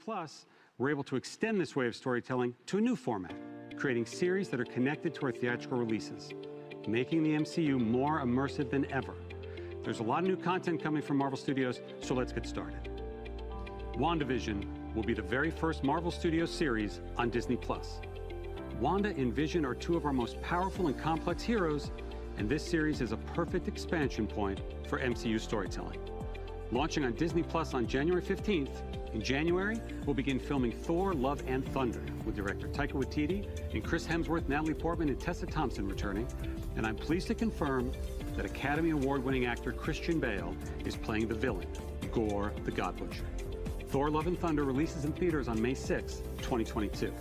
Plus, we're able to extend this way of storytelling to a new format, creating series that are connected to our theatrical releases, making the MCU more immersive than ever. There's a lot of new content coming from Marvel Studios, so let's get started. WandaVision will be the very first Marvel Studios series on Disney+. Wanda and Vision are two of our most powerful and complex heroes, and this series is a perfect expansion point for MCU storytelling. Launching on Disney+ on January 15th, in January, we'll begin filming Thor, Love and Thunder with director Taika Waititi and Chris Hemsworth, Natalie Portman, and Tessa Thompson returning. And I'm pleased to confirm that Academy Award-winning actor Christian Bale is playing the villain, Gore the God Butcher. Thor, Love and Thunder releases in theaters on May 6, 2022.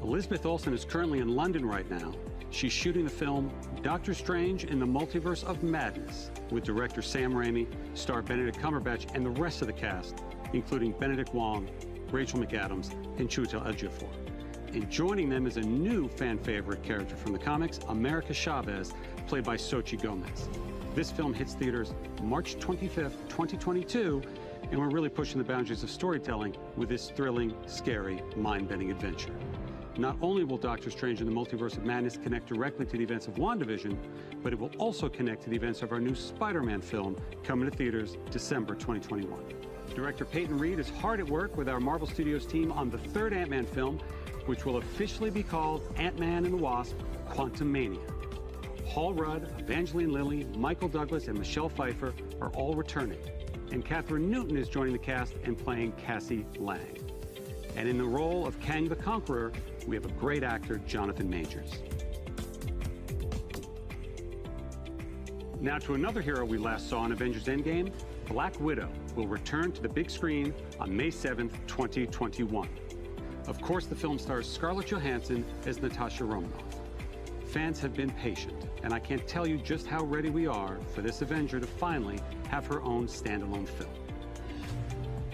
Elizabeth Olsen is currently in London right now. She's shooting the film Doctor Strange in the Multiverse of Madness with director Sam Raimi, star Benedict Cumberbatch, and the rest of the cast, including Benedict Wong, Rachel McAdams, and Chiwetel Ejiofor. And joining them is a new fan favorite character from the comics, America Chavez, played by Xochitl Gomez. This film hits theaters March 25th, 2022, and we're really pushing the boundaries of storytelling with this thrilling, scary, mind-bending adventure. Not only will Doctor Strange in the Multiverse of Madness connect directly to the events of WandaVision, but it will also connect to the events of our new Spider-Man film coming to theaters December 2021. Director Peyton Reed is hard at work with our Marvel Studios team on the third Ant-Man film, which will officially be called Ant-Man and the Wasp: Quantumania. Paul Rudd, Evangeline Lilly, Michael Douglas, and Michelle Pfeiffer are all returning. And Catherine Newton is joining the cast and playing Cassie Lang. And in the role of Kang the Conqueror, we have a great actor, Jonathan Majors. Now to another hero we last saw in Avengers Endgame, Black Widow will return to the big screen on May 7th, 2021. Of course, the film stars Scarlett Johansson as Natasha Romanoff. Fans have been patient, and I can't tell you just how ready we are for this Avenger to finally have her own standalone film.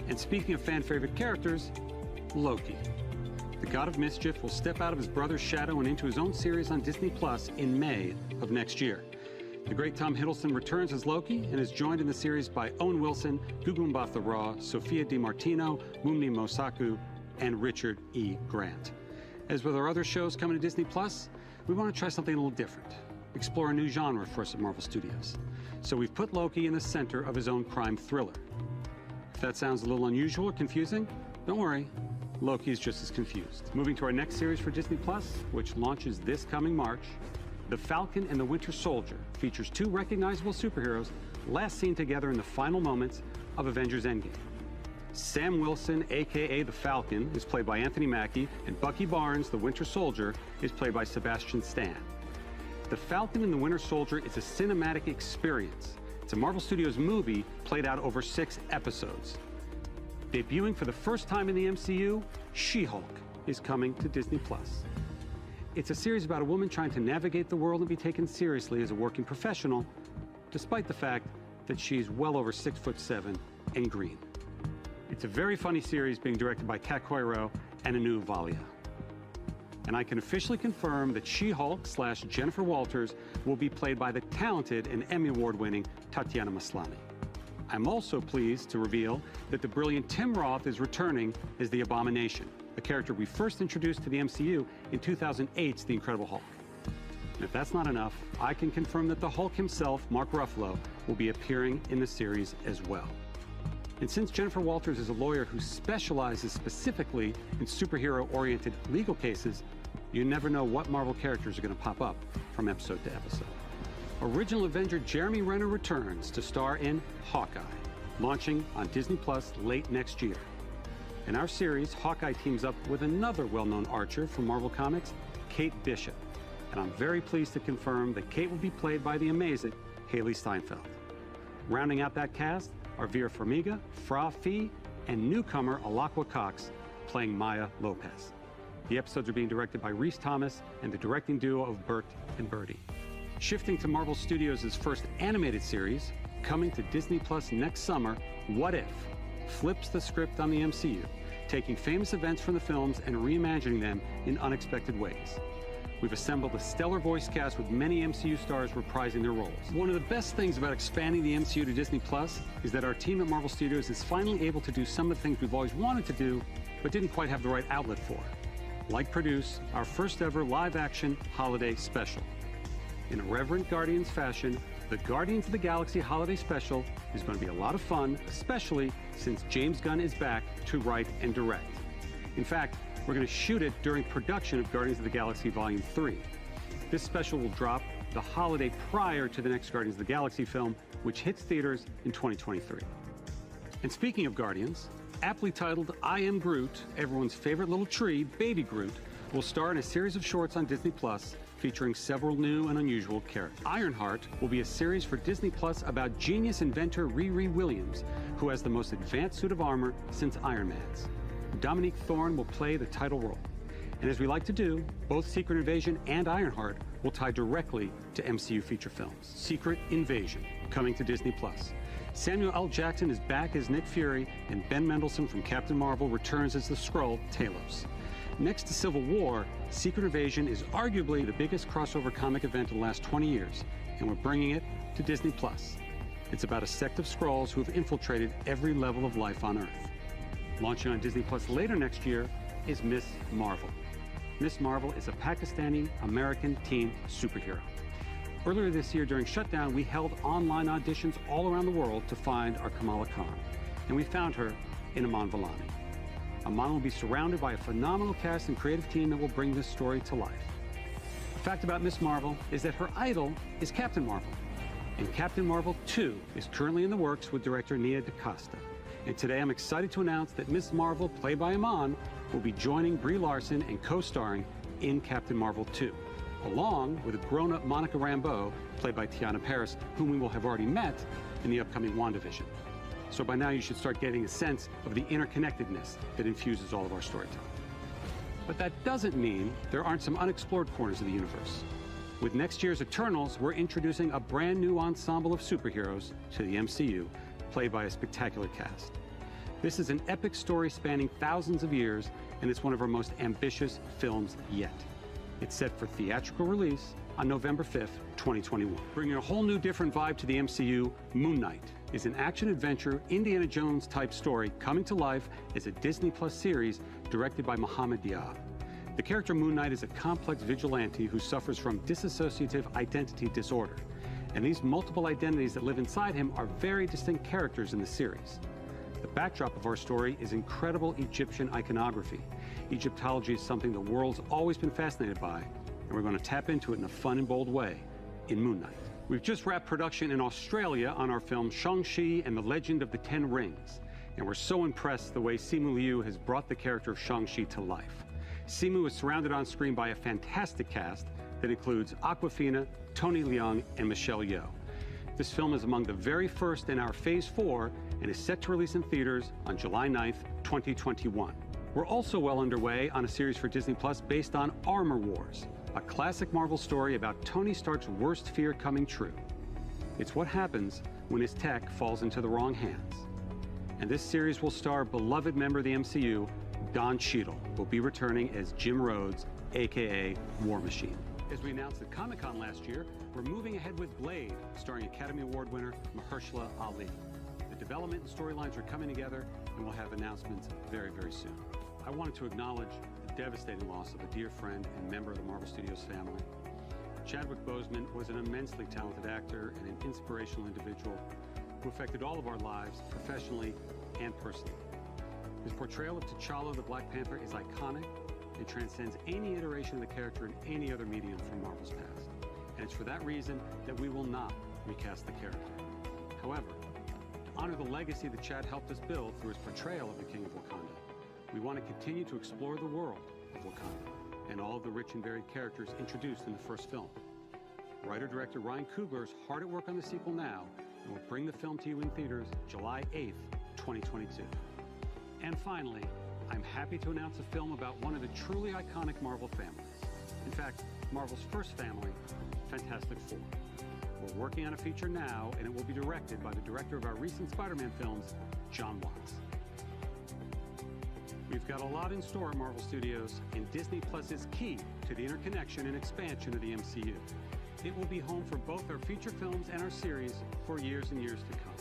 And speaking of fan-favorite characters, Loki. The God of Mischief will step out of his brother's shadow and into his own series on Disney Plus in May of next year. The great Tom Hiddleston returns as Loki and is joined in the series by Owen Wilson, Gugu Mbatha-Raw, Sophia DiMartino, Mumni Mosaku, and Richard E. Grant. As with our other shows coming to Disney Plus, we want to try something a little different, explore a new genre for us at Marvel Studios. So we've put Loki in the center of his own crime thriller. If that sounds a little unusual or confusing, don't worry. Loki is just as confused. Moving to our next series for Disney Plus, which launches this coming March, The Falcon and the Winter Soldier features two recognizable superheroes last seen together in the final moments of Avengers Endgame. Sam Wilson, aka The Falcon, is played by Anthony Mackie, and Bucky Barnes, the Winter Soldier, is played by Sebastian Stan. The Falcon and the Winter Soldier is a cinematic experience. It's a Marvel Studios movie played out over 6 episodes. Debuting for the first time in the MCU, SheHulk is coming to Disney+. It's a series about a woman trying to navigate the world and be taken seriously as a working professional, despite the fact that she's well over 6'7" and green. It's a very funny series being directed by Kat Coiro and Anu Valia. And I can officially confirm that SheHulk / Jennifer Walters will be played by the talented and Emmy Award-winning Tatiana Maslany. I'm also pleased to reveal that the brilliant Tim Roth is returning as the Abomination, a character we first introduced to the MCU in 2008's The Incredible Hulk. And if that's not enough, I can confirm that the Hulk himself, Mark Ruffalo, will be appearing in the series as well. And since Jennifer Walters is a lawyer who specializes specifically in superhero-oriented legal cases, you never know what Marvel characters are going to pop up from episode to episode. Original Avenger Jeremy Renner returns to star in Hawkeye, launching on Disney Plus late next year. In our series, Hawkeye teams up with another well-known archer from Marvel Comics, Kate Bishop. And I'm very pleased to confirm that Kate will be played by the amazing Haley Steinfeld. Rounding out that cast are Vera Farmiga, Fra Fee, and newcomer Alakwa Cox playing Maya Lopez. The episodes are being directed by Rhys Thomas and the directing duo of Bert and Bertie. Shifting to Marvel Studios' first animated series, coming to Disney Plus next summer, What If flips the script on the MCU, taking famous events from the films and reimagining them in unexpected ways. We've assembled a stellar voice cast with many MCU stars reprising their roles. One of the best things about expanding the MCU to Disney Plus is that our team at Marvel Studios is finally able to do some of the things we've always wanted to do, but didn't quite have the right outlet for. Like produce our first ever live-action holiday special. In a reverent Guardians fashion, the Guardians of the Galaxy Holiday Special is going to be a lot of fun, especially since James Gunn is back to write and direct. In fact, we're going to shoot it during production of Guardians of the Galaxy Volume 3. This special will drop the holiday prior to the next Guardians of the Galaxy film, which hits theaters in 2023. And speaking of Guardians, aptly titled I Am Groot, everyone's favorite little tree, Baby Groot, will star in a series of shorts on Disney Plus featuring several new and unusual characters. Ironheart will be a series for Disney Plus about genius inventor Riri Williams, who has the most advanced suit of armor since Iron Man's. Dominique Thorne will play the title role. And as we like to do, both Secret Invasion and Ironheart will tie directly to MCU feature films. Secret Invasion, coming to Disney Plus. Samuel L. Jackson is back as Nick Fury, and Ben Mendelsohn from Captain Marvel returns as the Skrull, Talos. Next to Civil War, Secret Invasion is arguably the biggest crossover comic event in the last 20 years, and we're bringing it to Disney Plus. It's about a sect of Skrulls who have infiltrated every level of life on Earth. Launching on Disney Plus later next year is Miss Marvel. Miss Marvel is a Pakistani-American teen superhero. Earlier this year during shutdown, we held online auditions all around the world to find our Kamala Khan, and we found her in Aman Vellani. Aman will be surrounded by a phenomenal cast and creative team that will bring this story to life. The fact about Miss Marvel is that her idol is Captain Marvel, and Captain Marvel 2 is currently in the works with director Nia DaCosta. And today I'm excited to announce that Miss Marvel, played by Aman, will be joining Brie Larson and co-starring in Captain Marvel 2, along with a grown-up Monica Rambeau, played by Tiana Paris, whom we will have already met in the upcoming WandaVision. So by now you should start getting a sense of the interconnectedness that infuses all of our storytelling. But that doesn't mean there aren't some unexplored corners of the universe. With next year's Eternals, we're introducing a brand new ensemble of superheroes to the MCU, played by a spectacular cast. This is an epic story spanning thousands of years, and it's one of our most ambitious films yet. It's set for theatrical release on November 5th, 2021. Bringing a whole new different vibe to the MCU, Moon Knight is an action-adventure, Indiana Jones-type story coming to life as a Disney Plus series directed by Mohamed Diab. The character Moon Knight is a complex vigilante who suffers from dissociative identity disorder. And these multiple identities that live inside him are very distinct characters in the series. The backdrop of our story is incredible Egyptian iconography. Egyptology is something the world's always been fascinated by, and we're going to tap into it in a fun and bold way in Moon Knight. We've just wrapped production in Australia on our film ShangChi and the Legend of the Ten Rings, and we're so impressed the way Simu Liu has brought the character of Shang-Chi to life. Simu is surrounded on screen by a fantastic cast that includes Awkwafina, Tony Leung, and Michelle Yeoh. This film is among the very first in our Phase 4 and is set to release in theaters on July 9th, 2021. We're also well underway on a series for Disney Plus based on Armor Wars, a classic Marvel story about Tony Stark's worst fear coming true. It's what happens when his tech falls into the wrong hands. And this series will star beloved member of the MCU, Don Cheadle, will be returning as Jim Rhodes, aka War Machine. As we announced at Comic-Con last year, we're moving ahead with Blade, starring Academy Award winner Mahershala Ali. The development and storylines are coming together, and we'll have announcements very, very soon. I wanted to acknowledge the devastating loss of a dear friend and member of the Marvel Studios family. Chadwick Boseman was an immensely talented actor and an inspirational individual who affected all of our lives, professionally and personally. His portrayal of T'Challa the Black Panther is iconic and transcends any iteration of the character in any other medium from Marvel's past. And it's for that reason that we will not recast the character. However, to honor the legacy that Chad helped us build through his portrayal of the King of Wakanda, we want to continue to explore the world of Wakanda and all of the rich and varied characters introduced in the first film. Writer-director Ryan Coogler is hard at work on the sequel now and will bring the film to you in theaters July 8th, 2022. And finally, I'm happy to announce a film about one of the truly iconic Marvel families. In fact, Marvel's first family, Fantastic Four. We're working on a feature now, and it will be directed by the director of our recent Spider-Man films, John Watts. We've got a lot in store at Marvel Studios, and Disney Plus is key to the interconnection and expansion of the MCU. It will be home for both our feature films and our series for years and years to come.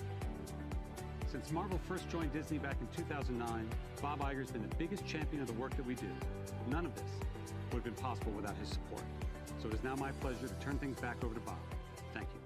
Since Marvel first joined Disney back in 2009, Bob Iger's been the biggest champion of the work that we do. None of this would have been possible without his support. So it is now my pleasure to turn things back over to Bob. Thank you.